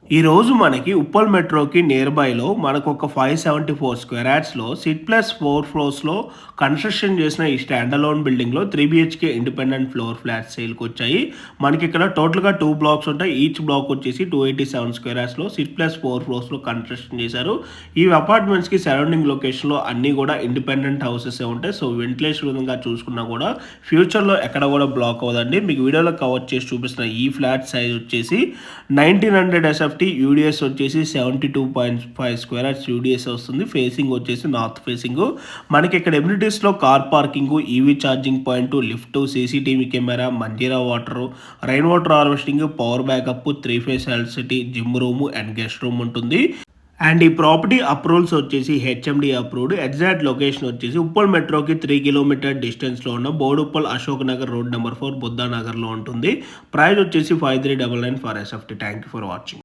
ఈ రోజు మనకి ఉప్పల్ మెట్రోకి నియర్ బైలో మనకు ఒక 574 స్క్వేర్ యార్డ్స్‌లో సిట్ ప్లస్ 4 ఫ్లోర్స్‌లో కన్‌స్ట్రక్షన్ చేసిన ఈ స్టాండ్ అలోన్ బిల్డింగ్‌లో 3 బీహెచ్‌కే ఇండిపెండెంట్ ఫ్లోర్ ఫ్లాట్స్ సేల్‌కొచ్చాయి. మనకి ఇక్కడ టోటల్‌గా 2 బ్లాక్స్ ఉంటాయి. ఈచ్ బ్లాక్ వచ్చేసి 287 స్క్వేర్ యార్డ్స్‌లో సిట్ ప్లస్ 4 ఫ్లోర్స్‌లో కన్‌స్ట్రక్షన్ చేశారు. ఈ అపార్ట్మెంట్స్‌కి సరౌండింగ్ లొకేషన్‌లో అన్నీ కూడా ఇండిపెండెంట్ హౌసెసే ఉంటాయి. సో వెంటిలేషన్ విధంగా చూసుకున్నా కూడా ఫ్యూచర్‌లో ఎక్కడ కూడా బ్లాక్ అవ్వదండి. మీకు వీడియోలో కవర్ చేసి చూపిస్తున్న ఈ ఫ్లాట్ సైజ్ వచ్చేసి 1900 ఎస్ఎఫ్టీ యూడిఎస్ వచ్చేసి 72.5 స్క్వేర్ యార్డ్స్ యూడిఎస్ వస్తుంది. ఫేసింగ్ వచ్చేసి నార్త్ ఫేసింగ్. మనకి ఇక్కడ ఎమ్యూనిటీస్లో car parking, EV charging point, lift, CCTV camera, Manjira water, rain water harvesting, power backup, 3 phase electricity, gym room and guest room ఉంటుంది. And ఈ property approvals వచ్చేసి HMD approved. Exact location వచ్చేసి ఉప్పల్ మెట్రోకి 3 kilometre డిస్టెన్స్లో ఉన్న బోడుప్పల్ అశోక్ నగర్ రోడ్ నెంబర్ 4 బుద్ధానగర్లో ఉంటుంది. Price వచ్చేసి 5399 for SFT. Thank you for watching.